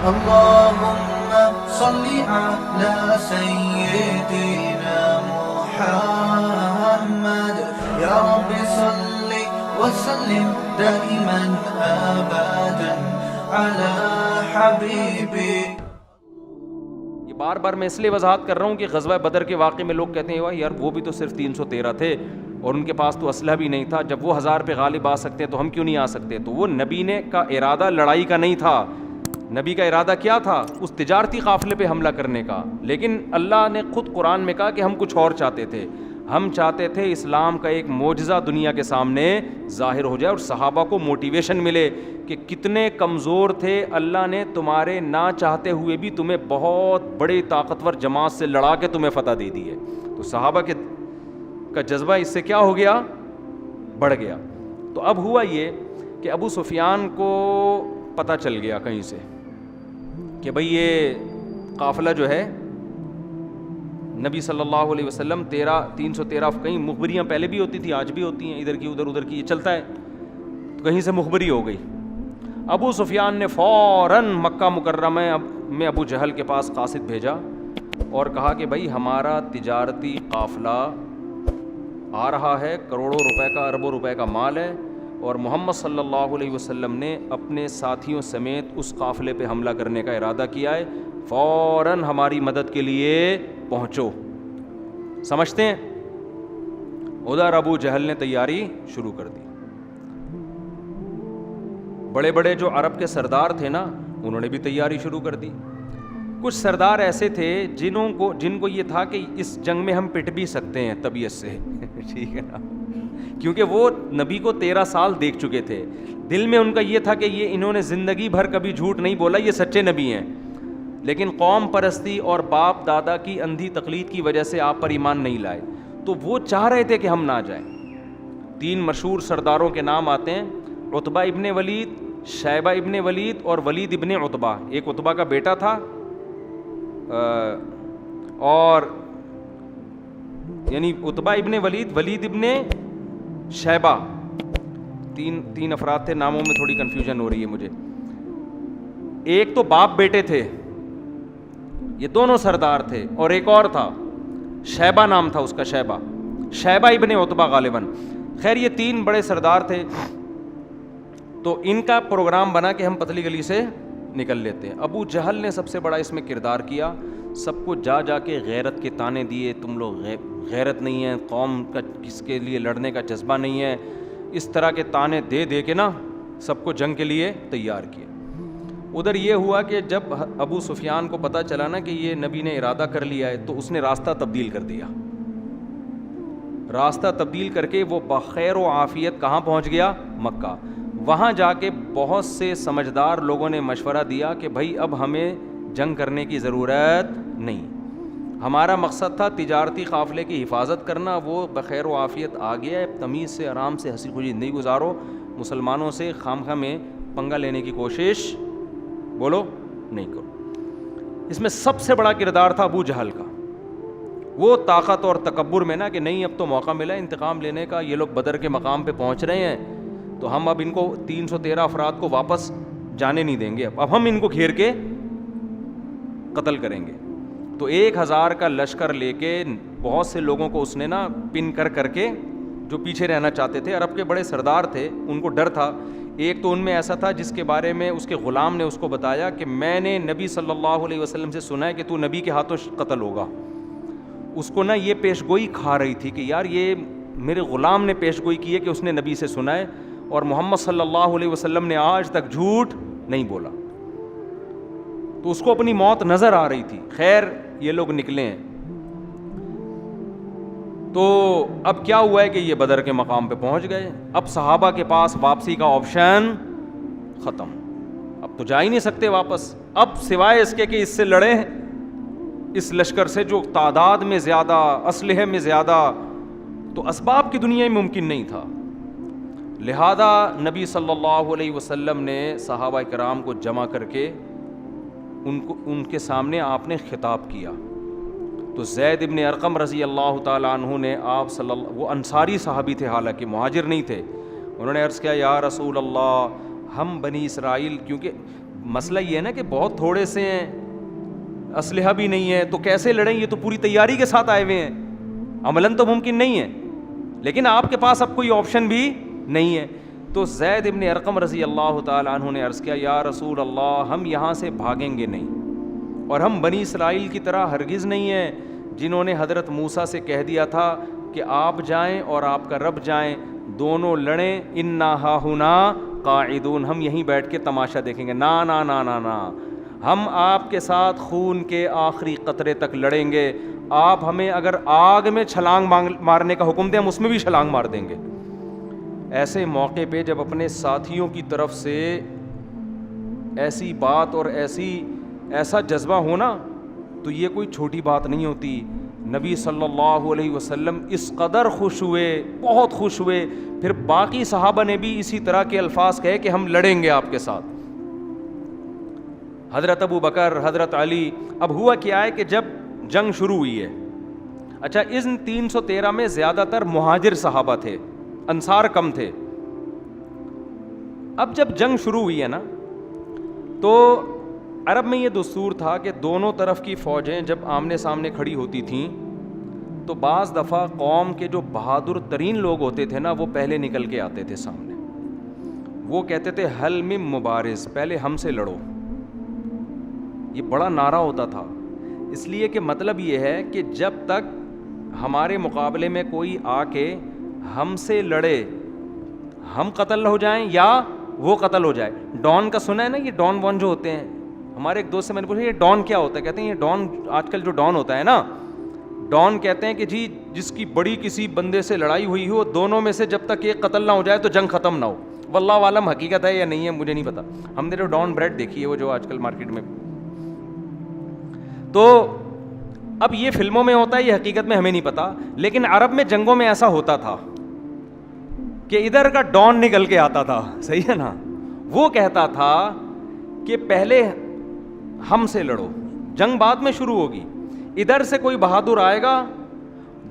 اللهم صل على سيدنا محمد يا رب صل وسلم دائما ابدا على حبيبي. یہ بار بار میں اس لیے وضاحت کر رہا ہوں کہ غزوہ بدر کے واقعے میں لوگ کہتے ہیں یار وہ بھی تو صرف 313 تھے اور ان کے پاس تو اسلحہ بھی نہیں تھا, جب وہ 1000 پہ غالب آ سکتے ہیں تو ہم کیوں نہیں آ سکتے؟ تو وہ نبی نے کا ارادہ لڑائی کا نہیں تھا. نبی کا ارادہ کیا تھا؟ اس تجارتی قافلے پہ حملہ کرنے کا. لیکن اللہ نے خود قرآن میں کہا کہ ہم کچھ اور چاہتے تھے. ہم چاہتے تھے اسلام کا ایک معجزہ دنیا کے سامنے ظاہر ہو جائے اور صحابہ کو موٹیویشن ملے کہ کتنے کمزور تھے, اللہ نے تمہارے نہ چاہتے ہوئے بھی تمہیں بہت بڑی طاقتور جماعت سے لڑا کے تمہیں فتح دے دی ہے. تو صحابہ کا جذبہ اس سے کیا ہو گیا؟ بڑھ گیا. تو اب ہوا یہ کہ ابو سفیان کو پتہ چل گیا کہیں سے کہ بھئی یہ قافلہ جو ہے نبی صلی اللہ علیہ وسلم 313 کہیں مخبریاں پہلے بھی ہوتی تھی, آج بھی ہوتی ہیں, ادھر کی ادھر کی, یہ چلتا ہے. تو کہیں سے مخبری ہو گئی. ابو سفیان نے فوراً مکہ مکرمہ میں ابو جہل کے پاس قاصد بھیجا اور کہا کہ بھائی ہمارا تجارتی قافلہ آ رہا ہے, کروڑوں روپے کا, اربوں روپے کا مال ہے, اور محمد صلی اللہ علیہ وسلم نے اپنے ساتھیوں سمیت اس قافلے پہ حملہ کرنے کا ارادہ کیا ہے, فوراً ہماری مدد کے لیے پہنچو. سمجھتے ہیں؟ ادھر ابو جہل نے تیاری شروع کر دی. بڑے بڑے جو عرب کے سردار تھے نا, انہوں نے بھی تیاری شروع کر دی. کچھ سردار ایسے تھے جن کو یہ تھا کہ اس جنگ میں ہم پٹ بھی سکتے ہیں طبیعت سے, ٹھیک ہے نا, کیونکہ وہ نبی کو 13 سال دیکھ چکے تھے. دل میں ان کا یہ تھا کہ یہ انہوں نے زندگی بھر کبھی جھوٹ نہیں بولا, یہ سچے نبی ہیں. لیکن قوم پرستی اور باپ دادا کی اندھی تقلید کی وجہ سے آپ پر ایمان نہیں لائے, تو وہ چاہ رہے تھے کہ ہم نہ جائیں. 3 مشہور سرداروں کے نام آتے ہیں, عتبہ ابن ولید, شیبہ ابن ولید اور ولید ابن عتبہ. ایک عتبہ کا بیٹا تھا اور یعنی عتبہ ابن ولید, ولید ابن شیبہ, تین افراد تھے. ناموں میں تھوڑی کنفیوژن ہو رہی ہے مجھے. ایک تو باپ بیٹے تھے, یہ دونوں سردار تھے, اور ایک اور تھا شیبہ نام تھا اس کا, شیبہ ابن عتبہ غالباً. خیر یہ 3 بڑے سردار تھے. تو ان کا پروگرام بنا کہ ہم پتلی گلی سے نکل لیتے ہیں. ابو جہل نے سب سے بڑا اس میں کردار کیا, سب کو جا کے غیرت کے تانے دیے, تم لوگ غیرت نہیں ہے, قوم کا کس کے لیے لڑنے کا جذبہ نہیں ہے, اس طرح کے تانے دے کے نا سب کو جنگ کے لیے تیار کیا. ادھر یہ ہوا کہ جب ابو سفیان کو پتہ چلا نا کہ یہ نبی نے ارادہ کر لیا ہے, تو اس نے راستہ تبدیل کر دیا. راستہ تبدیل کر کے وہ بخیر و عافیت کہاں پہنچ گیا؟ مکہ. وہاں جا کے بہت سے سمجھدار لوگوں نے مشورہ دیا کہ بھائی اب ہمیں جنگ کرنے کی ضرورت نہیں, ہمارا مقصد تھا تجارتی قافلے کی حفاظت کرنا, وہ بخیر و عافیت آ گیا ہے, تمیز سے آرام سے ہنسی خوشی زندگی گزارو, مسلمانوں سے خامخواہ میں پنگا لینے کی کوشش بولو نہیں کرو. اس میں سب سے بڑا کردار تھا ابو جہل کا. وہ طاقت اور تکبر میں نا کہ نہیں اب تو موقع ملا انتقام لینے کا, یہ لوگ بدر کے مقام پہ پہنچ رہے ہیں تو ہم اب ان کو 313 افراد کو واپس جانے نہیں دیں گے, اب ہم ان کو گھیر کے قتل کریں گے. تو 1000 کا لشکر لے کے بہت سے لوگوں کو اس نے نا پن کر کے, جو پیچھے رہنا چاہتے تھے, عرب کے بڑے سردار تھے, ان کو ڈر تھا. ایک تو ان میں ایسا تھا جس کے بارے میں اس کے غلام نے اس کو بتایا کہ میں نے نبی صلی اللہ علیہ وسلم سے سنا ہے کہ تو نبی کے ہاتھوں قتل ہوگا. اس کو نا یہ پیش گوئی کھا رہی تھی کہ یار یہ میرے غلام نے پیش گوئی کی ہے کہ اس نے نبی سے سنا ہے, اور محمد صلی اللہ علیہ وسلم نے آج تک جھوٹ نہیں بولا. تو اس کو اپنی موت نظر آ رہی تھی. خیر یہ لوگ نکلے ہیں. تو اب کیا ہوا ہے کہ یہ بدر کے مقام پہ پہنچ گئے. اب صحابہ کے پاس واپسی کا آپشن ختم, اب تو جا ہی نہیں سکتے واپس, اب سوائے اس کے کہ اس سے لڑیں, اس لشکر سے جو تعداد میں زیادہ, اسلحے میں زیادہ, تو اسباب کی دنیا میں ممکن نہیں تھا. لہذا نبی صلی اللہ علیہ وسلم نے صحابہ کرام کو جمع کر کے ان کے سامنے آپ نے خطاب کیا. تو زید ابن ارقم رضی اللہ تعالیٰ عنہ نے آپ وہ انصاری صحابی تھے, حالانکہ مہاجر نہیں تھے, انہوں نے عرض کیا یا رسول اللہ, ہم بنی اسرائیل, کیونکہ مسئلہ یہ ہے نا کہ بہت تھوڑے سے ہیں, اسلحہ بھی نہیں ہے, تو کیسے لڑیں؟ یہ تو پوری تیاری کے ساتھ آئے ہوئے ہیں, عملاً تو ممکن نہیں ہے, لیکن آپ کے پاس اب کوئی آپشن بھی نہیں ہے. تو زید ابن ارقم رضی اللہ تعالیٰ عنہ نے عرض کیا, یا رسول اللہ, ہم یہاں سے بھاگیں گے نہیں, اور ہم بنی اسرائیل کی طرح ہرگز نہیں ہیں جنہوں نے حضرت موسیٰ سے کہہ دیا تھا کہ آپ جائیں اور آپ کا رب جائیں, دونوں لڑیں, انا ہاہنا قاعدون, ہم یہیں بیٹھ کے تماشا دیکھیں گے. نا نا نا نا نا, ہم آپ کے ساتھ خون کے آخری قطرے تک لڑیں گے. آپ ہمیں اگر آگ میں چھلانگ مارنے کا حکم دیں, ہم اس میں بھی چھلانگ مار دیں گے. ایسے موقع پہ جب اپنے ساتھیوں کی طرف سے ایسی بات اور ایسا جذبہ ہونا, تو یہ کوئی چھوٹی بات نہیں ہوتی. نبی صلی اللہ علیہ وسلم اس قدر خوش ہوئے, بہت خوش ہوئے. پھر باقی صحابہ نے بھی اسی طرح کے الفاظ کہے کہ ہم لڑیں گے آپ کے ساتھ. حضرت ابو بکر, حضرت علی. اب ہوا کیا ہے کہ جب جنگ شروع ہوئی ہے, اچھا ان 313 میں زیادہ تر مہاجر صحابہ تھے, انصار کم تھے. اب جب جنگ شروع ہوئی ہے نا, تو عرب میں یہ دستور تھا کہ دونوں طرف کی فوجیں جب آمنے سامنے کھڑی ہوتی تھیں, تو بعض دفعہ قوم کے جو بہادر ترین لوگ ہوتے تھے نا, وہ پہلے نکل کے آتے تھے سامنے. وہ کہتے تھے حل من مبارز, پہلے ہم سے لڑو. یہ بڑا نعرہ ہوتا تھا, اس لیے کہ مطلب یہ ہے کہ جب تک ہمارے مقابلے میں کوئی آ کے ہم سے لڑے, ہم قتل ہو جائیں یا وہ قتل ہو جائے. ڈان کا سنا ہے نا, یہ ڈان وان جو ہوتے ہیں, ہمارے ایک دوست سے میں نے پوچھا یہ ڈان کیا ہوتا ہے, کہتے ہیں یہ ڈان, آج کل جو ڈان ہوتا ہے نا, ڈان کہتے ہیں کہ جی جس کی بڑی کسی بندے سے لڑائی ہوئی ہو, دونوں میں سے جب تک ایک قتل نہ ہو جائے تو جنگ ختم نہ ہو. واللہ عالم حقیقت ہے یا نہیں ہے مجھے نہیں پتا, ہم نے جو ڈان بریڈ دیکھی ہے وہ جو آج کل مارکیٹ میں. تو اب یہ فلموں میں ہوتا ہے, یہ حقیقت میں ہمیں نہیں پتا, لیکن عرب میں جنگوں میں ایسا ہوتا تھا کہ ادھر کا ڈان نکل کے آتا تھا, صحیح ہے نا, وہ کہتا تھا کہ پہلے ہم سے لڑو, جنگ بعد میں شروع ہوگی. ادھر سے کوئی بہادر آئے گا,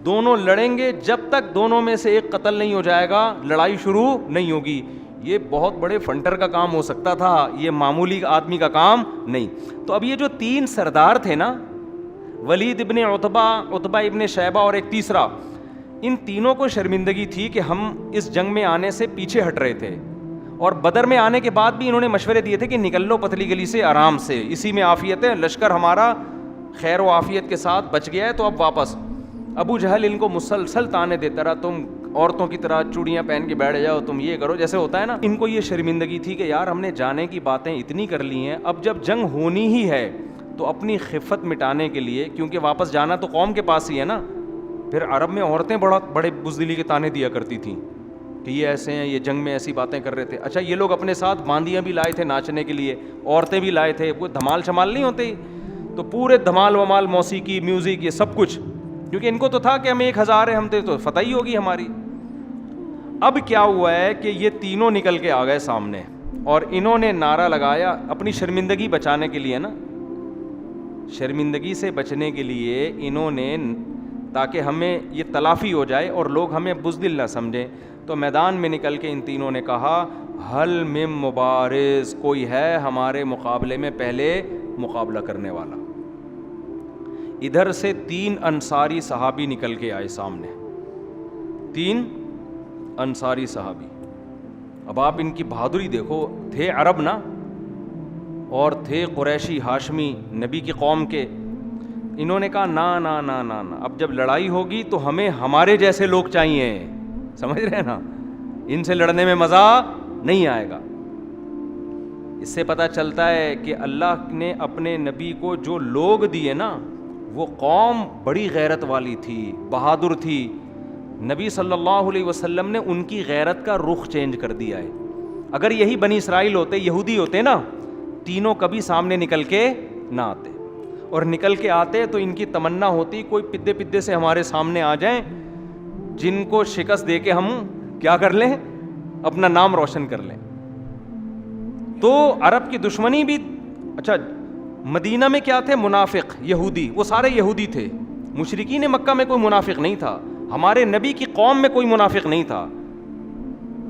دونوں لڑیں گے, جب تک دونوں میں سے ایک قتل نہیں ہو جائے گا لڑائی شروع نہیں ہوگی. یہ بہت بڑے فنٹر کا کام ہو سکتا تھا, یہ معمولی آدمی کا کام نہیں. تو اب یہ جو 3 سردار تھے نا, ولید ابن عتبہ, عتبہ ابن شیبہ اور ایک تیسرا, ان تینوں کو شرمندگی تھی کہ ہم اس جنگ میں آنے سے پیچھے ہٹ رہے تھے, اور بدر میں آنے کے بعد بھی انہوں نے مشورے دیے تھے کہ نکل لو پتلی گلی سے آرام سے, اسی میں عافیت ہے, لشکر ہمارا خیر و عافیت کے ساتھ بچ گیا ہے, تو اب واپس. ابو جہل ان کو مسلسل تانے دیتا رہا, تم عورتوں کی طرح چوڑیاں پہن کے بیٹھ جاؤ, تم یہ کرو, جیسے ہوتا ہے نا. ان کو یہ شرمندگی تھی کہ یار ہم نے جانے کی باتیں اتنی کر لی ہیں, اب جب جنگ ہونی ہی ہے تو اپنی خفت مٹانے کے لیے, کیونکہ واپس جانا تو قوم کے پاس ہی ہے نا. پھر عرب میں عورتیں بڑے بزدلی کے تانے دیا کرتی تھیں کہ یہ ایسے ہیں, یہ جنگ میں ایسی باتیں کر رہے تھے. اچھا یہ لوگ اپنے ساتھ باندیاں بھی لائے تھے ناچنے کے لیے, عورتیں بھی لائے تھے, وہ دھمال شمال نہیں ہوتے, تو پورے دھمال ومال, موسیقی, میوزک, یہ سب کچھ, کیونکہ ان کو تو تھا کہ ہم 1000 ہیں, ہم تو فتح ہی ہوگی ہماری. اب کیا ہوا ہے کہ یہ تینوں نکل کے آ گئے سامنے, اور انہوں نے نعرہ لگایا اپنی شرمندگی بچانے کے لیے نا, شرمندگی سے بچنے کے لیے انہوں نے, تاکہ ہمیں یہ تلافی ہو جائے اور لوگ ہمیں بزدل نہ سمجھیں, تو میدان میں نکل کے ان تینوں نے کہا حل من مبارز, کوئی ہے ہمارے مقابلے میں پہلے مقابلہ کرنے والا. ادھر سے 3 انصاری صحابی نکل کے آئے سامنے, 3 انصاری صحابی. اب آپ ان کی بہادری دیکھو, تھے عرب نا, اور تھے قریشی ہاشمی نبی کی قوم کے. انہوں نے کہا نا نا نا نا نا, اب جب لڑائی ہوگی تو ہمیں ہمارے جیسے لوگ چاہیے, سمجھ رہے ہیں نا, ان سے لڑنے میں مزہ نہیں آئے گا. اس سے پتہ چلتا ہے کہ اللہ نے اپنے نبی کو جو لوگ دیے نا, وہ قوم بڑی غیرت والی تھی, بہادر تھی. نبی صلی اللہ علیہ وسلم نے ان کی غیرت کا رخ چینج کر دیا ہے. اگر یہی بنی اسرائیل ہوتے, یہودی ہوتے نا, تینوں کبھی سامنے نکل کے نہ آتے, اور نکل کے آتے تو ان کی تمنا ہوتی کوئی پدے پدے سے ہمارے سامنے آ جائیں جن کو شکست دے کے ہم کیا کر لیں, اپنا نام روشن کر لیں. تو عرب کی دشمنی بھی, اچھا مدینہ میں کیا تھے منافق یہودی, وہ سارے یہودی تھے. مشرکین مکہ میں کوئی منافق نہیں تھا, ہمارے نبی کی قوم میں کوئی منافق نہیں تھا.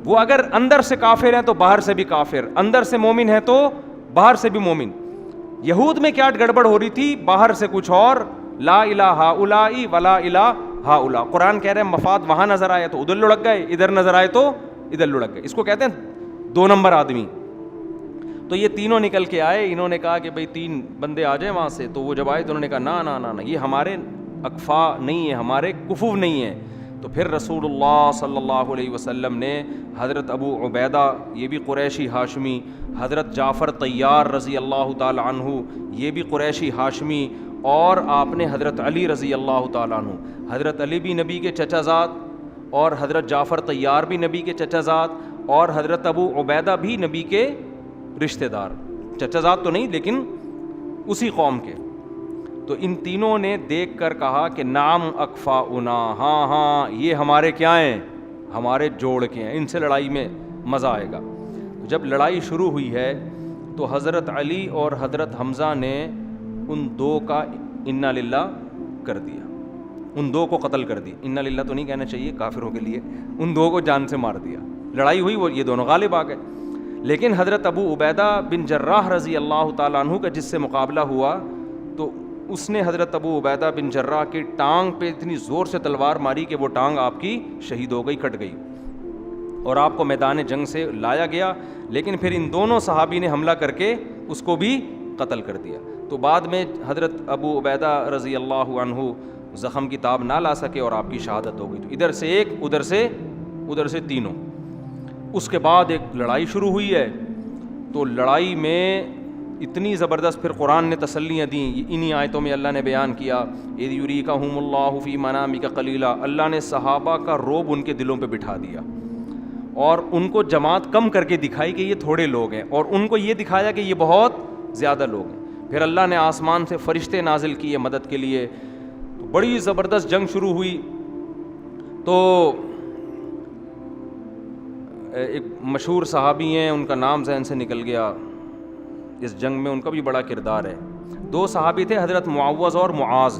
وہ اگر اندر سے کافر ہیں تو باہر سے بھی کافر, اندر سے مومن ہے تو باہر سے بھی مومن. یہود میں کیا گڑبڑ ہو رہی تھی, باہر سے کچھ اور, لا الہ ہؤلاء ولا الہ ہؤلاء. قرآن کہہ رہے ہیں مفاد وہاں نظر آئے تو ادھر لڑک گئے, ادھر نظر آئے تو ادھر لڑک گئے. اس کو کہتے ہیں 2 نمبر آدمی. تو یہ تینوں نکل کے آئے, انہوں نے کہا کہ بھئی 3 بندے آ جائیں وہاں سے. تو وہ جب آئے تو انہوں نے کہا نا نا نا نا, یہ ہمارے اکفا نہیں ہے, ہمارے کفو نہیں ہے. تو پھر رسول اللہ صلی اللہ علیہ وسلم نے حضرت ابو عبیدہ, یہ بھی قریشی ہاشمی, حضرت جعفر طیار رضی اللہ تعالی عنہ, یہ بھی قریشی ہاشمی, اور آپ نے حضرت علی رضی اللہ تعالیٰ عنہ, حضرت علی بھی نبی کے چچا زاد اور حضرت جعفر طیار بھی نبی کے چچا زاد, اور حضرت ابو عبیدہ بھی نبی کے رشتہ دار, چچا زاد تو نہیں لیکن اسی قوم کے. تو ان تینوں نے دیکھ کر کہا کہ نعم اکفاؤنا, ہاں ہاں یہ ہمارے کیا ہیں, ہمارے جوڑ کے ہیں, ان سے لڑائی میں مزہ آئے گا. جب لڑائی شروع ہوئی ہے تو حضرت علی اور حضرت حمزہ نے ان 2 کا انا للہ کر دیا, ان 2 کو قتل کر دیا. انا للہ تو نہیں کہنا چاہیے کافروں کے لیے, ان 2 کو جان سے مار دیا. لڑائی ہوئی, وہ یہ دونوں غالب آ گئے. لیکن حضرت ابو عبیدہ بن جراح رضی اللہ تعالیٰ عنہ کا جس سے مقابلہ ہوا تو اس نے حضرت ابو عبیدہ بن جراح کی ٹانگ پہ اتنی زور سے تلوار ماری کہ وہ ٹانگ آپ کی شہید ہو گئی, کٹ گئی, اور آپ کو میدان جنگ سے لایا گیا. لیکن پھر ان دونوں صحابی نے حملہ کر کے اس کو بھی قتل کر دیا. تو بعد میں حضرت ابو عبیدہ رضی اللہ عنہ زخم کی تاب نہ لا سکے اور آپ کی شہادت ہو گئی. تو ادھر سے ایک, ادھر سے تینوں. اس کے بعد ایک لڑائی شروع ہوئی ہے. تو لڑائی میں اتنی زبردست پھر قرآن نے تسلیاں دیں, انہی آیتوں میں اللہ نے بیان کیا, اذ یریکہم اللہ فی منامک قلیلا, اللہ نے صحابہ کا رعب ان کے دلوں پہ بٹھا دیا اور ان کو جماعت کم کر کے دکھائی کہ یہ تھوڑے لوگ ہیں, اور ان کو یہ دکھایا کہ یہ بہت زیادہ لوگ ہیں. پھر اللہ نے آسمان سے فرشتے نازل کیے مدد کے لیے. تو بڑی زبردست جنگ شروع ہوئی. تو ایک مشہور صحابی ہیں, ان کا نام ذہن سے نکل گیا, اس جنگ میں ان کا بھی بڑا کردار ہے. 2 صحابی تھے, حضرت معوذ اور معاذ,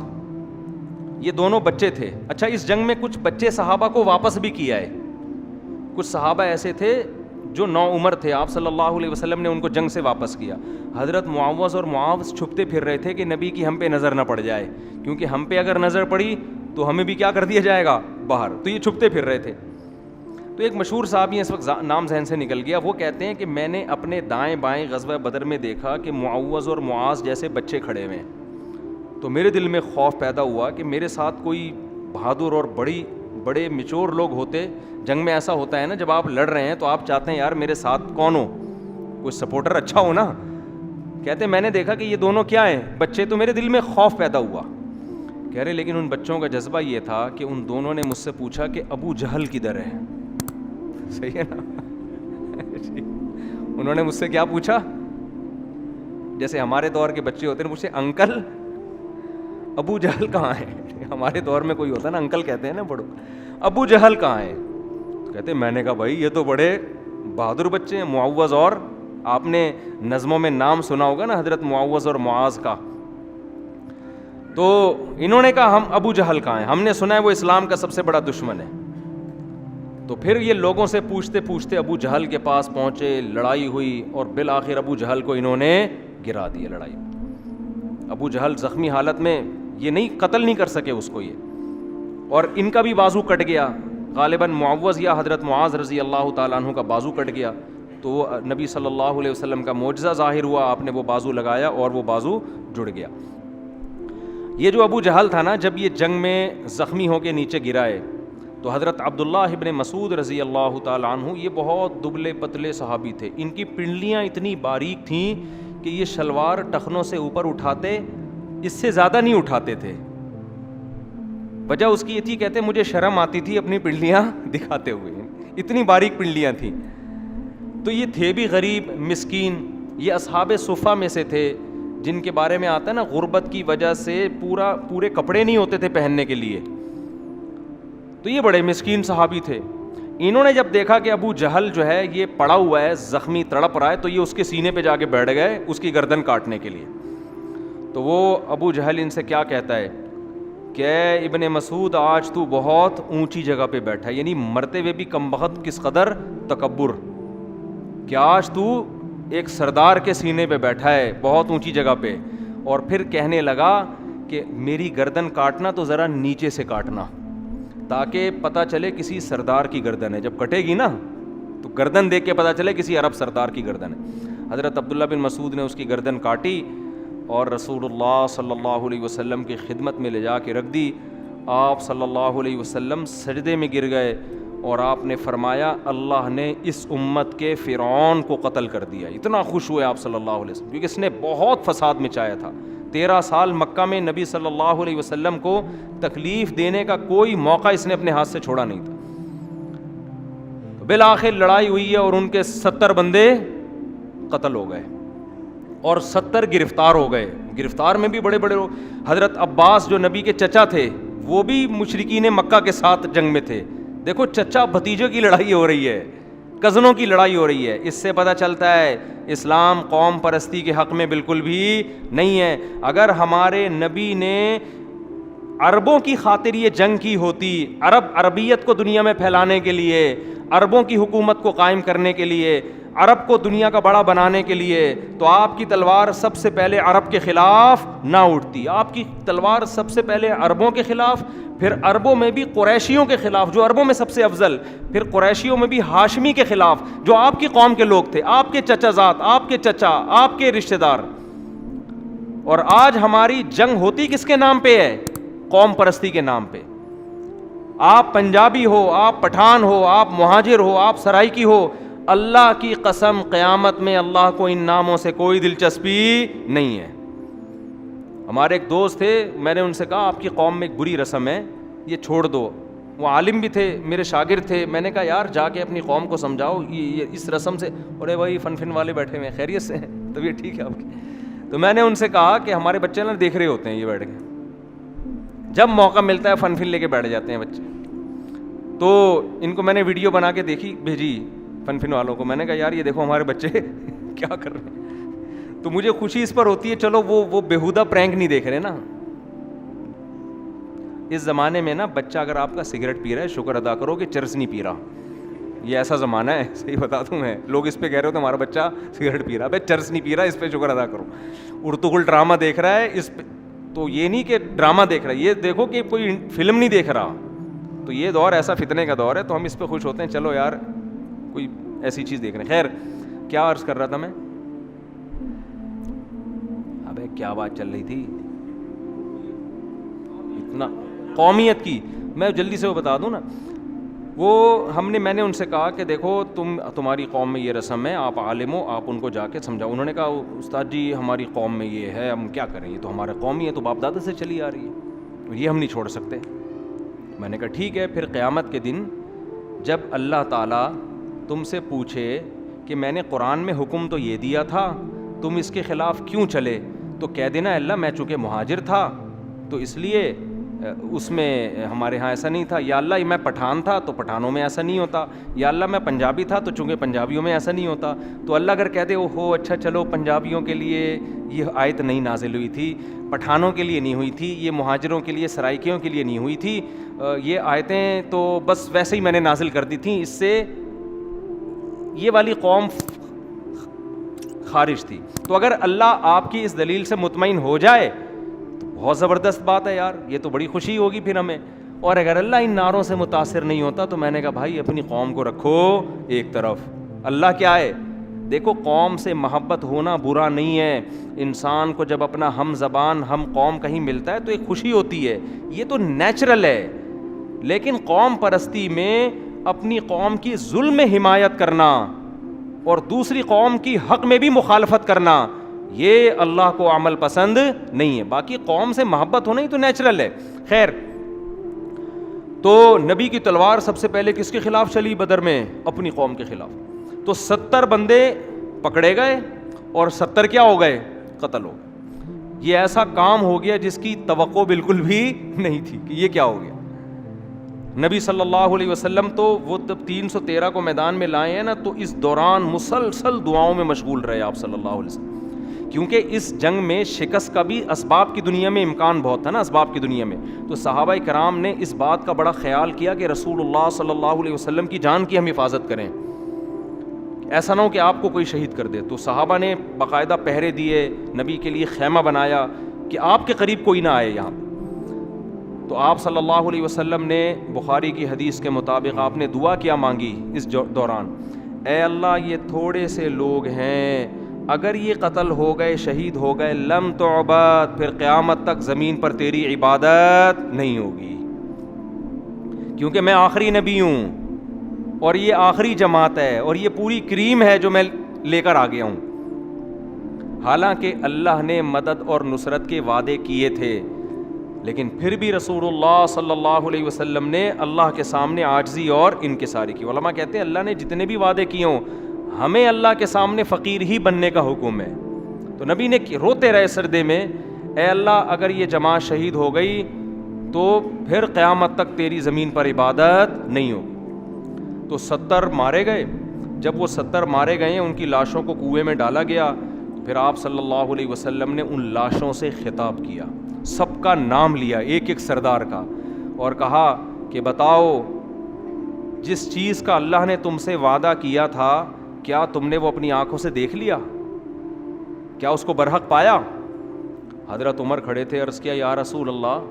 یہ دونوں بچے تھے. اچھا, اس جنگ میں کچھ بچے صحابہ کو واپس بھی کیا ہے. کچھ صحابہ ایسے تھے جو نوعمر تھے, آپ صلی اللہ علیہ وسلم نے ان کو جنگ سے واپس کیا. حضرت معوذ اور معاذ چھپتے پھر رہے تھے کہ نبی کی ہم پہ نظر نہ پڑ جائے, کیونکہ ہم پہ اگر نظر پڑی تو ہمیں بھی کیا کر دیا جائے گا باہر. تو یہ چھپتے پھر رہے تھے. تو ایک مشہور صحابی اس وقت نام ذہن سے نکل گیا, وہ کہتے ہیں کہ میں نے اپنے دائیں بائیں غزوہ بدر میں دیکھا کہ معوذ اور معاذ جیسے بچے کھڑے ہوئے ہیں. تو میرے دل میں خوف پیدا ہوا کہ میرے ساتھ کوئی بہادر اور بڑے میچور لوگ ہوتے. جنگ میں ایسا ہوتا ہے نا, جب آپ لڑ رہے ہیں تو آپ چاہتے ہیں یار میرے ساتھ کون ہو, کوئی سپورٹر اچھا ہو نا. کہتے ہیں میں نے دیکھا کہ یہ دونوں کیا ہیں, بچے. تو میرے دل میں خوف پیدا ہوا. کہہ رہے لیکن ان بچوں کا جذبہ یہ تھا کہ ان دونوں نے مجھ سے پوچھا کہ ابو جہل کدھر ہے. صحیح ہے نا. انہوں نے مجھ سے کیا پوچھا, جیسے ہمارے دور کے بچے ہوتے ہیں مجھ سے انکل ابو جہل کہاں ہے. ہمارے دور میں کوئی ہوتا ہے نا انکل کہتے ہیں نا بڑوں, ابو جہل کہاں ہے. کہتے ہیں میں نے کہا بھائی یہ تو بڑے بہادر بچے ہیں, معوذ, اور آپ نے نظموں میں نام سنا ہوگا نا حضرت معوذ اور معاذ کا. تو انہوں نے کہا ہم ابو جہل کہاں ہیں, ہم نے سنا ہے وہ اسلام کا سب سے بڑا دشمن ہے. تو پھر یہ لوگوں سے پوچھتے پوچھتے ابو جہل کے پاس پہنچے, لڑائی ہوئی اور بالآخر ابو جہل کو انہوں نے گرا دیا لڑائی. ابو جہل زخمی حالت میں, یہ نہیں قتل نہیں کر سکے اس کو یہ, اور ان کا بھی بازو کٹ گیا. غالباً معوذ یا حضرت معاذ رضی اللہ تعالیٰ عنہ کا بازو کٹ گیا. تو نبی صلی اللہ علیہ وسلم کا معجزہ ظاہر ہوا, آپ نے وہ بازو لگایا اور وہ بازو جڑ گیا. یہ جو ابو جہل تھا نا, جب یہ جنگ میں زخمی ہو کے نیچے گرائے تو حضرت عبداللہ ابن مسعود رضی اللہ تعالیٰ عنہ, یہ بہت دبلے پتلے صحابی تھے. ان کی پنڈلیاں اتنی باریک تھیں کہ یہ شلوار ٹخنوں سے اوپر اٹھاتے, اس سے زیادہ نہیں اٹھاتے تھے. وجہ اس کی یہ تھی, کہتے مجھے شرم آتی تھی اپنی پنڈلیاں دکھاتے ہوئے, اتنی باریک پنڈلیاں تھیں. تو یہ تھے بھی غریب مسکین. یہ اصحاب صفہ میں سے تھے جن کے بارے میں آتا ہے نا, غربت کی وجہ سے پورے کپڑے نہیں ہوتے تھے پہننے کے لیے. تو یہ بڑے مسکین صحابی تھے. انہوں نے جب دیکھا کہ ابو جہل جو ہے یہ پڑا ہوا ہے, زخمی تڑپ رہا ہے, تو یہ اس کے سینے پہ جا کے بیٹھ گئے اس کی گردن کاٹنے کے لیے. تو وہ ابو جہل ان سے کیا کہتا ہے کہ ابن مسعود آج تو بہت اونچی جگہ پہ بیٹھا ہے, یعنی مرتے ہوئے بھی کم بخت کس قدر تکبر, کہ آج تو ایک سردار کے سینے پہ بیٹھا ہے بہت اونچی جگہ پہ, اور پھر کہنے لگا کہ میری گردن کاٹنا تو ذرا نیچے سے کاٹنا, تاکہ پتہ چلے کسی سردار کی گردن ہے. جب کٹے گی نا تو گردن دیکھ کے پتہ چلے کسی عرب سردار کی گردن ہے. حضرت عبداللہ بن مسعود نے اس کی گردن کاٹی اور رسول اللہ صلی اللہ علیہ وسلم کی خدمت میں لے جا کے رکھ دی. آپ صلی اللہ علیہ وسلم سجدے میں گر گئے اور آپ نے فرمایا اللہ نے اس امت کے فرعون کو قتل کر دیا. اتنا خوش ہوئے آپ صلی اللہ علیہ وسلم, کیونکہ اس نے بہت فساد مچایا تھا. 13 سال مکہ میں نبی صلی اللہ علیہ وسلم کو تکلیف دینے کا کوئی موقع اس نے اپنے ہاتھ سے چھوڑا نہیں تھا. بالآخر لڑائی ہوئی ہے اور ان کے 70 بندے قتل ہو گئے اور 70 گرفتار ہو گئے. گرفتار میں بھی بڑے بڑے لوگ. حضرت عباس جو نبی کے چچا تھے وہ بھی مشرکین مکہ کے ساتھ جنگ میں تھے. دیکھو چچا بھتیجوں کی لڑائی ہو رہی ہے, کزنوں کی لڑائی ہو رہی ہے. اس سے پتہ چلتا ہے اسلام قوم پرستی کے حق میں بالکل بھی نہیں ہے. اگر ہمارے نبی نے عربوں کی خاطر یہ جنگ کی ہوتی, عربیت کو دنیا میں پھیلانے کے لیے, عربوں کی حکومت کو قائم کرنے کے لیے, عرب کو دنیا کا بڑا بنانے کے لیے, تو آپ کی تلوار سب سے پہلے عرب کے خلاف نہ اٹھتی. آپ کی تلوار سب سے پہلے عربوں کے خلاف, پھر عربوں میں بھی قریشیوں کے خلاف جو عربوں میں سب سے افضل, پھر قریشیوں میں بھی ہاشمی کے خلاف جو آپ کی قوم کے لوگ تھے, آپ کے چچا زاد, آپ کے چچا, آپ کے رشتہ دار. اور آج ہماری جنگ ہوتی کس کے نام پہ ہے؟ قوم پرستی کے نام پہ. آپ پنجابی ہو, آپ پٹھان ہو, آپ مہاجر ہو, آپ سرائکی ہو, اللہ کی قسم قیامت میں اللہ کو ان ناموں سے کوئی دلچسپی نہیں ہے. ہمارے ایک دوست تھے, میں نے ان سے کہا آپ کی قوم میں ایک بری رسم ہے, یہ چھوڑ دو. وہ عالم بھی تھے, میرے شاگرد تھے. میں نے کہا یار جا کے اپنی قوم کو سمجھاؤ یہ اس رسم سے. ارے بھائی فن والے بیٹھے ہوئے ہیں, خیریت سے ہیں, طبیعت ٹھیک ہے آپ کی؟ تو میں نے ان سے کہا کہ ہمارے بچے نا دیکھ رہے ہوتے ہیں یہ بیٹھ کے, جب موقع ملتا ہے فن لے کے بیٹھ جاتے ہیں بچے. تو ان کو میں نے ویڈیو بنا کے دیکھی, بھیجی فن والوں کو. میں نے کہا یار یہ دیکھو ہمارے بچے کیا کر رہے ہیں. تو مجھے خوشی اس پر ہوتی ہے, چلو وہ بیہودہ پرینک نہیں دیکھ رہے نا. اس زمانے میں نا بچہ اگر آپ کا سگریٹ پی رہا ہے شکر ادا کرو کہ چرس نہیں پی رہا. یہ ایسا زمانہ ہے, صحیح بتا دوں میں. لوگ اس پہ کہہ رہے ہو تو ہمارا بچہ سگریٹ پی رہا ہے, بھائی چرس نہیں پی رہا, اس پہ شکر ادا کرو. ارطغرل ڈرامہ دیکھ رہا ہے اس پہ, تو یہ نہیں کہ ڈرامہ دیکھ رہا ہے, یہ دیکھو کہ کوئی فلم نہیں دیکھ رہا. تو یہ دور ایسا فتنے کا دور ہے, تو ہم اس پہ خوش ہوتے ہیں, چلو یار کوئی ایسی چیز دیکھ رہے ہیں. خیر, کیا عرض کر رہا تھا میں؟ ابے کیا بات چل رہی تھی اتنا قومیت کی, میں جلدی سے وہ بتا دوں نا. وہ میں نے ان سے کہا کہ دیکھو تمہاری قوم میں یہ رسم ہے, آپ عالم ہو, آپ ان کو جا کے سمجھاؤ. انہوں نے کہا استاد جی ہماری قوم میں یہ ہے, ہم کیا کریں, یہ تو ہمارے قومی ہے, تو باپ دادا سے چلی آ رہی ہے, یہ ہم نہیں چھوڑ سکتے. میں نے کہا ٹھیک ہے. پھر قیامت کے دن جب اللہ تعالیٰ تم سے پوچھے کہ میں نے قرآن میں حکم تو یہ دیا تھا, تم اس کے خلاف کیوں چلے, تو کہہ دینا اللہ میں چونکہ مہاجر تھا تو اس لیے اس میں ہمارے ہاں ایسا نہیں تھا, یا اللہ میں پٹھان تھا تو پٹھانوں میں ایسا نہیں ہوتا, یا اللہ میں پنجابی تھا تو چونکہ پنجابیوں میں ایسا نہیں ہوتا. تو اللہ اگر کہہ دے او ہو اچھا چلو پنجابیوں کے لیے یہ آیت نہیں نازل ہوئی تھی, پٹھانوں کے لیے نہیں ہوئی تھی, یہ مہاجروں کے لیے سرائکیوں کے لیے نہیں ہوئی تھی, یہ آیتیں تو بس ویسے ہی میں نے نازل کر دی تھیں, اس سے یہ والی قوم خارج تھی. تو اگر اللہ آپ کی اس دلیل سے مطمئن ہو جائے تو بہت زبردست بات ہے یار, یہ تو بڑی خوشی ہوگی پھر ہمیں. اور اگر اللہ ان نعروں سے متاثر نہیں ہوتا تو میں نے کہا بھائی اپنی قوم کو رکھو ایک طرف. اللہ کیا ہے, دیکھو قوم سے محبت ہونا برا نہیں ہے. انسان کو جب اپنا ہم زبان ہم قوم کہیں ملتا ہے تو ایک خوشی ہوتی ہے, یہ تو نیچرل ہے. لیکن قوم پرستی میں اپنی قوم کی ظلم میں حمایت کرنا اور دوسری قوم کی حق میں بھی مخالفت کرنا, یہ اللہ کو عمل پسند نہیں ہے. باقی قوم سے محبت ہونا ہی تو نیچرل ہے. خیر, تو نبی کی تلوار سب سے پہلے کس کے خلاف چلی بدر میں؟ اپنی قوم کے خلاف. تو 70 بندے پکڑے گئے اور 70 کیا ہو گئے؟ قتل ہو گئے. یہ ایسا کام ہو گیا جس کی توقع بالکل بھی نہیں تھی کہ یہ کیا ہو گیا. نبی صلی اللہ علیہ وسلم تو وہ جب 313 کو میدان میں لائے ہیں نا, تو اس دوران مسلسل دعاؤں میں مشغول رہے آپ صلی اللہ علیہ وسلم, کیونکہ اس جنگ میں شکست کا بھی اسباب کی دنیا میں امکان بہت تھا نا, اسباب کی دنیا میں. تو صحابہ کرام نے اس بات کا بڑا خیال کیا کہ رسول اللہ صلی اللہ علیہ وسلم کی جان کی ہم حفاظت کریں. ایسا نہ ہو کہ آپ کو کوئی شہید کر دے. تو صحابہ نے باقاعدہ پہرے دیے, نبی کے لیے خیمہ بنایا کہ آپ کے قریب کوئی نہ آئے یہاں. تو آپ صلی اللہ علیہ وسلم نے بخاری کی حدیث کے مطابق آپ نے دعا کیا مانگی اس دوران, اے اللہ یہ تھوڑے سے لوگ ہیں, اگر یہ قتل ہو گئے, شہید ہو گئے, لم تعبد, پھر قیامت تک زمین پر تیری عبادت نہیں ہوگی, کیونکہ میں آخری نبی ہوں اور یہ آخری جماعت ہے اور یہ پوری کریم ہے جو میں لے کر آ گیا ہوں. حالانکہ اللہ نے مدد اور نصرت کے وعدے کیے تھے, لیکن پھر بھی رسول اللہ صلی اللہ علیہ وسلم نے اللہ کے سامنے عاجزی اور انکساری کی. علماء کہتے ہیں اللہ نے جتنے بھی وعدے کیے ہوں, ہمیں اللہ کے سامنے فقیر ہی بننے کا حکم ہے. تو نبی نے روتے رہے سردے میں, اے اللہ اگر یہ جماعت شہید ہو گئی تو پھر قیامت تک تیری زمین پر عبادت نہیں ہوگی. تو 70 مارے گئے. جب وہ 70 مارے گئے, ان کی لاشوں کو کنویں میں ڈالا گیا, پھر آپ صلی اللہ علیہ وسلم نے ان لاشوں سے خطاب کیا, سب کا نام لیا, ایک ایک سردار کا, اور کہا کہ بتاؤ جس چیز کا اللہ نے تم سے وعدہ کیا تھا, کیا تم نے وہ اپنی آنکھوں سے دیکھ لیا؟ کیا اس کو برحق پایا؟ حضرت عمر کھڑے تھے, عرض کیا یا رسول اللہ,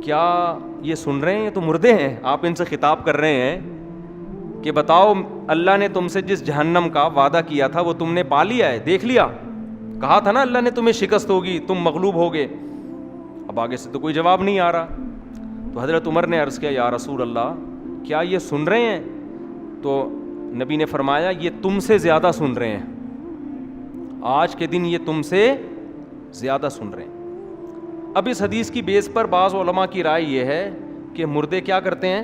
کیا یہ سن رہے ہیں؟ یہ تو مردے ہیں, آپ ان سے خطاب کر رہے ہیں کہ بتاؤ اللہ نے تم سے جس جہنم کا وعدہ کیا تھا وہ تم نے پا لیا ہے, دیکھ لیا؟ کہا تھا نا اللہ نے تمہیں شکست ہوگی, تم مغلوب ہوگے. اب آگے سے تو کوئی جواب نہیں آ رہا. تو حضرت عمر نے عرض کیا یا رسول اللہ, کیا یہ سن رہے ہیں؟ تو نبی نے فرمایا یہ تم سے زیادہ سن رہے ہیں, آج کے دن یہ تم سے زیادہ سن رہے ہیں. اب اس حدیث کی بیس پر بعض علماء کی رائے یہ ہے کہ مردے کیا کرتے ہیں؟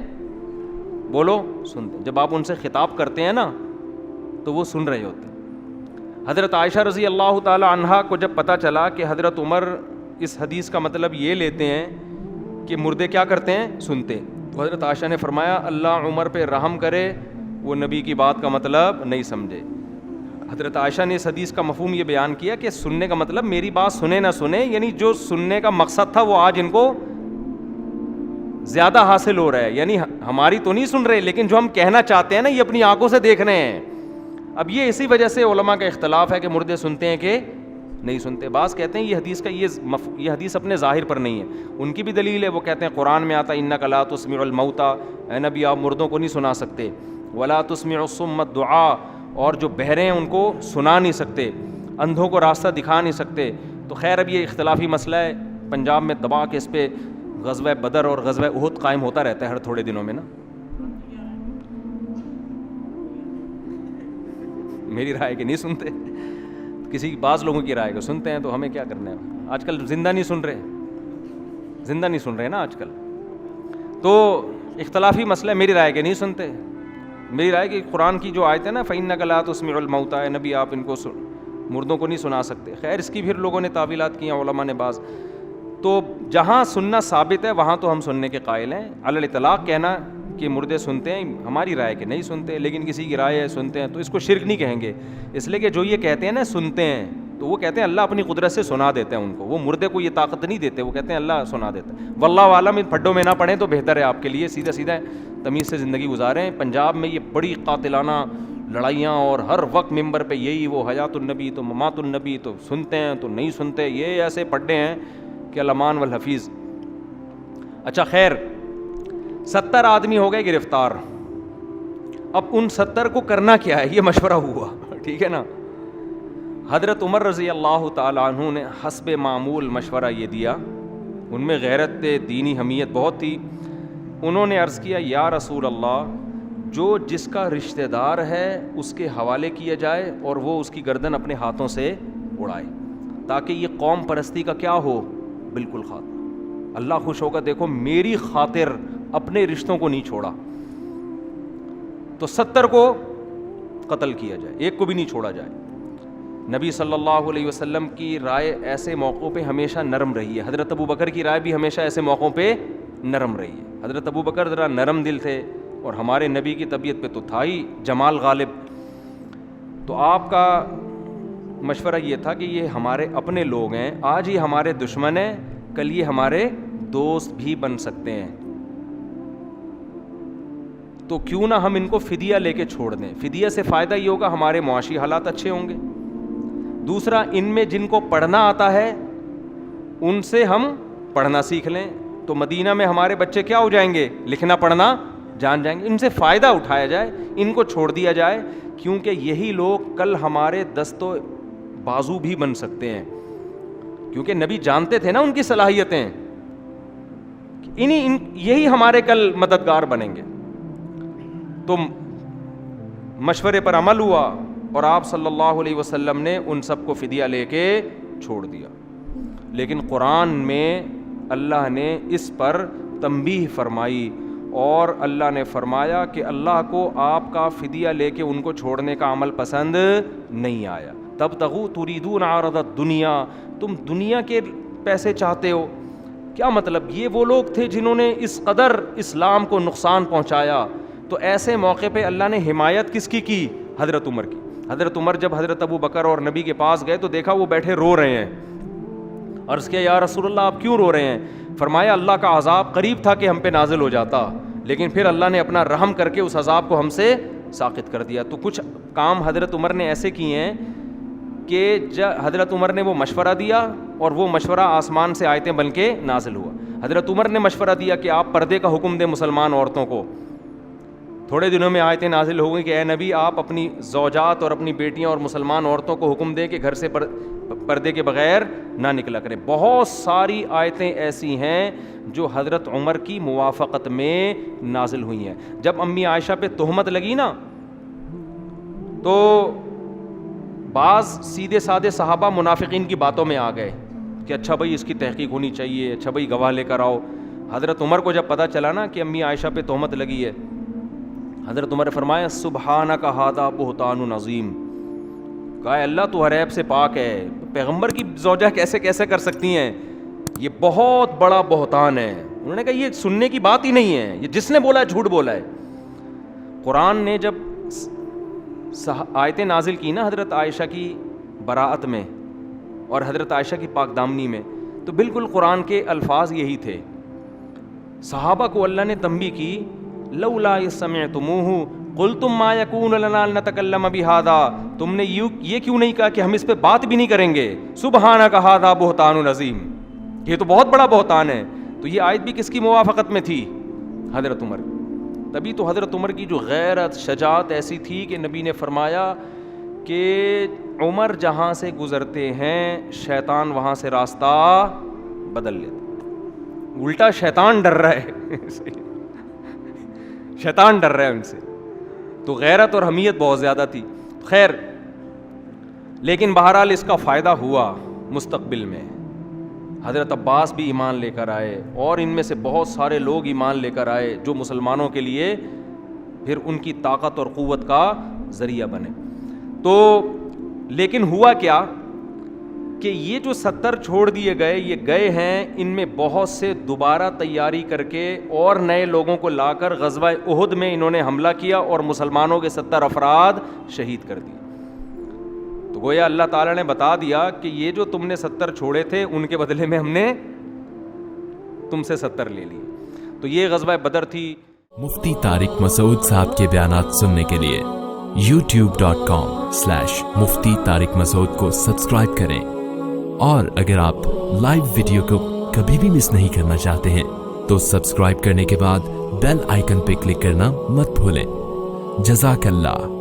بولو, سنتے. جب آپ ان سے خطاب کرتے ہیں نا تو وہ سن رہے ہوتے ہیں. حضرت عائشہ رضی اللہ تعالی عنہا کو جب پتہ چلا کہ حضرت عمر اس حدیث کا مطلب یہ لیتے ہیں کہ مردے کیا کرتے ہیں؟ سنتے, تو حضرت عائشہ نے فرمایا اللہ عمر پہ رحم کرے, وہ نبی کی بات کا مطلب نہیں سمجھے. حضرت عائشہ نے اس حدیث کا مفہوم یہ بیان کیا کہ سننے کا مطلب میری بات سنے نہ سنے, یعنی جو سننے کا مقصد تھا وہ آج ان کو زیادہ حاصل ہو رہا ہے, یعنی ہماری تو نہیں سن رہے لیکن جو ہم کہنا چاہتے ہیں نا یہ اپنی آنکھوں سے دیکھ رہے ہیں. اب یہ اسی وجہ سے علماء کا اختلاف ہے کہ مردے سنتے ہیں کہ نہیں سنتے. بعض کہتے ہیں یہ حدیث کا یہ حدیث اپنے ظاہر پر نہیں ہے, ان کی بھی دلیل ہے. وہ کہتے ہیں قرآن میں آتا انک لا تسمع الموتى, اے نبی آپ مردوں کو نہیں سنا سکتے, ولا تسمع الصم الدعاء, اور جو بہرے ہیں ان کو سنا نہیں سکتے, اندھوں کو راستہ دکھا نہیں سکتے. تو خیر اب یہ اختلافی مسئلہ ہے, پنجاب میں دبا کے اس پہ غزوہ بدر اور غزوہ احد قائم ہوتا رہتا ہے ہر تھوڑے دنوں میں نا. میری رائے کہ نہیں سنتے, کسی بعض لوگوں کی رائے کو سنتے ہیں, تو ہمیں کیا کرنا ہے. آج کل زندہ نہیں سن رہے نا آج کل, تو اختلافی مسئلہ ہے. میری رائے کہ نہیں سنتے, میری رائے کہ قرآن کی جو آیت ہے نا فإنک لا تسمع الموتى, اے نبی آپ ان کو مردوں کو نہیں سنا سکتے. خیر اس کی پھر لوگوں نے تعویلات کی ہیں علماء نے بعض. تو جہاں سننا ثابت ہے وہاں تو ہم سننے کے قائل ہیں. علی الاطلاق کہنا کہ مردے سنتے ہیں, ہماری رائے کہ نہیں سنتے, لیکن کسی کی رائے ہے سنتے ہیں, تو اس کو شرک نہیں کہیں گے. اس لیے کہ جو یہ کہتے ہیں نا سنتے ہیں, تو وہ کہتے ہیں اللہ اپنی قدرت سے سنا دیتے ہیں ان کو, وہ مردے کو یہ طاقت نہیں دیتے, وہ کہتے ہیں اللہ سنا دیتا ہے. واللہ عالم, ان پھڈوں میں نہ پڑیں تو بہتر ہے آپ کے لیے, سیدھا سیدھا تمیز سے زندگی گزاریں. پنجاب میں یہ بڑی قاتلانہ لڑائیاں اور ہر وقت ممبر پہ یہی وہ حیات النبی تو ممات النبی, تو سنتے ہیں تو نہیں سنتے, یہ ایسے پڑھے ہیں کہ الامان والحفیظ. اچھا خیر, 70 آدمی ہو گئے گرفتار. اب ان 70 کو کرنا کیا ہے, یہ مشورہ ہوا, ٹھیک ہے نا. حضرت عمر رضی اللہ تعالیٰ عنہ نے حسب معمول مشورہ یہ دیا, ان میں غیرت دینی حمیت بہت تھی. انہوں نے عرض کیا یا رسول اللہ, جو جس کا رشتہ دار ہے اس کے حوالے کیا جائے اور وہ اس کی گردن اپنے ہاتھوں سے اڑائے, تاکہ یہ قوم پرستی کا کیا ہو, بالکل خاتمہ. اللہ خوش ہوگا, دیکھو میری خاطر اپنے رشتوں کو نہیں چھوڑا. تو 70 کو قتل کیا جائے, ایک کو بھی نہیں چھوڑا جائے. نبی صلی اللہ علیہ وسلم کی رائے ایسے موقعوں پہ ہمیشہ نرم رہی ہے. حضرت ابو بکر کی رائے بھی ہمیشہ ایسے موقعوں پہ نرم رہی ہے. حضرت ابو بکر ذرا نرم دل تھے, اور ہمارے نبی کی طبیعت پہ تو تھا ہی جمال غالب. تو آپ کا مشورہ یہ تھا کہ یہ ہمارے اپنے لوگ ہیں, آج یہ ہمارے دشمن ہیں, کل یہ ہمارے دوست بھی بن سکتے ہیں. تو کیوں نہ ہم ان کو فدیہ لے کے چھوڑ دیں. فدیہ سے فائدہ یہ ہوگا ہمارے معاشی حالات اچھے ہوں گے. دوسرا, ان میں جن کو پڑھنا آتا ہے ان سے ہم پڑھنا سیکھ لیں, تو مدینہ میں ہمارے بچے کیا ہو جائیں گے, لکھنا پڑھنا جان جائیں گے. ان سے فائدہ اٹھایا جائے, ان کو چھوڑ دیا جائے, کیونکہ یہی لوگ کل ہمارے دست و بازو بھی بن سکتے ہیں, کیونکہ نبی جانتے تھے نا ان کی صلاحیتیں, یہی ہمارے کل مددگار بنیں گے. تو مشورے پر عمل ہوا اور آپ صلی اللہ علیہ وسلم نے ان سب کو فدیہ لے کے چھوڑ دیا. لیکن قرآن میں اللہ نے اس پر تنبیہ فرمائی اور اللہ نے فرمایا کہ اللہ کو آپ کا فدیہ لے کے ان کو چھوڑنے کا عمل پسند نہیں آیا. تبتغوا تریدون عرض الدنیا, تم دنیا کے پیسے چاہتے ہو. کیا مطلب, یہ وہ لوگ تھے جنہوں نے اس قدر اسلام کو نقصان پہنچایا. تو ایسے موقع پہ اللہ نے حمایت کس کی حضرت عمر کی. حضرت عمر جب حضرت ابو بکر اور نبی کے پاس گئے تو دیکھا وہ بیٹھے رو رہے ہیں. عرض کیا یا رسول اللہ آپ کیوں رو رہے ہیں؟ فرمایا اللہ کا عذاب قریب تھا کہ ہم پہ نازل ہو جاتا, لیکن پھر اللہ نے اپنا رحم کر کے اس عذاب کو ہم سے ساقط کر دیا. تو کچھ کام حضرت عمر نے ایسے کیے ہیں کہ حضرت عمر نے وہ مشورہ دیا اور وہ مشورہ آسمان سے آیتیں بن کے نازل ہوا. حضرت عمر نے مشورہ دیا کہ آپ پردے کا حکم دیں مسلمان عورتوں کو. تھوڑے دنوں میں آیتیں نازل ہو گئی کہ اے نبی آپ اپنی زوجات اور اپنی بیٹیاں اور مسلمان عورتوں کو حکم دیں کہ گھر سے پردے کے بغیر نہ نکلا کریں. بہت ساری آیتیں ایسی ہیں جو حضرت عمر کی موافقت میں نازل ہوئی ہیں. جب امی عائشہ پہ تہمت لگی نا تو بعض سیدھے سادے صحابہ منافقین کی باتوں میں آ گئے کہ اچھا بھائی اس کی تحقیق ہونی چاہیے, اچھا بھائی گواہ لے کر آؤ. حضرت عمر کو جب پتہ چلا نا کہ امی عائشہ پہ تہمت لگی ہے, حضرت عمر نے فرمایا سبحانک ھذا بہتان عظیم, کہا اللہ تو ہر عیب سے پاک ہے, پیغمبر کی زوجہ کیسے کر سکتی ہیں, یہ بہت بڑا بہتان ہے. انہوں نے کہا یہ سننے کی بات ہی نہیں ہے, یہ جس نے بولا ہے جھوٹ بولا ہے. قرآن نے جب آیتیں نازل کی نا حضرت عائشہ کی براءت میں اور حضرت عائشہ کی پاک دامنی میں, تو بالکل قرآن کے الفاظ یہی تھے. صحابہ کو اللہ نے تنبیہ کی لولا سمعتموہ قلتم ما یکون لنا ان نتکلم بہذا, تم نے یہ کیوں نہیں کہا کہ ہم اس پہ بات بھی نہیں کریں گے. سبحانک ھذا بہتان عظیم, یہ تو بہت بڑا بہتان ہے. تو یہ آیت بھی کس کی موافقت میں تھی؟ حضرت عمر. تبھی تو حضرت عمر کی جو غیرت شجاعت ایسی تھی کہ نبی نے فرمایا کہ عمر جہاں سے گزرتے ہیں شیطان وہاں سے راستہ بدل لیتا. الٹا شیطان ڈر رہا ہے شیطان ڈر رہا ہے ان سے. تو غیرت اور حمیت بہت زیادہ تھی. خیر, لیکن بہرحال اس کا فائدہ ہوا مستقبل میں. حضرت عباس بھی ایمان لے کر آئے اور ان میں سے بہت سارے لوگ ایمان لے کر آئے جو مسلمانوں کے لیے پھر ان کی طاقت اور قوت کا ذریعہ بنے. تو لیکن ہوا کیا کہ یہ جو 70 چھوڑ دیے گئے, یہ گئے ہیں, ان میں بہت سے دوبارہ تیاری کر کے اور نئے لوگوں کو لا کر غزوہ احد میں انہوں نے حملہ کیا اور مسلمانوں کے 70 افراد شہید کر دیے. تو گویا اللہ تعالیٰ نے بتا دیا کہ یہ جو تم نے 70 چھوڑے تھے ان کے بدلے میں ہم نے تم سے 70 لے لیے. تو یہ غزوہ بدر تھی. مفتی طارق مسعود صاحب کے بیانات سننے کے لیے youtube.com/مفتی طارق مسعود کو سبسکرائب کریں, اور اگر آپ لائیو ویڈیو کو کبھی بھی مس نہیں کرنا چاہتے ہیں تو سبسکرائب کرنے کے بعد بیل آئیکن پہ کلک کرنا مت بھولیں. جزاک اللہ.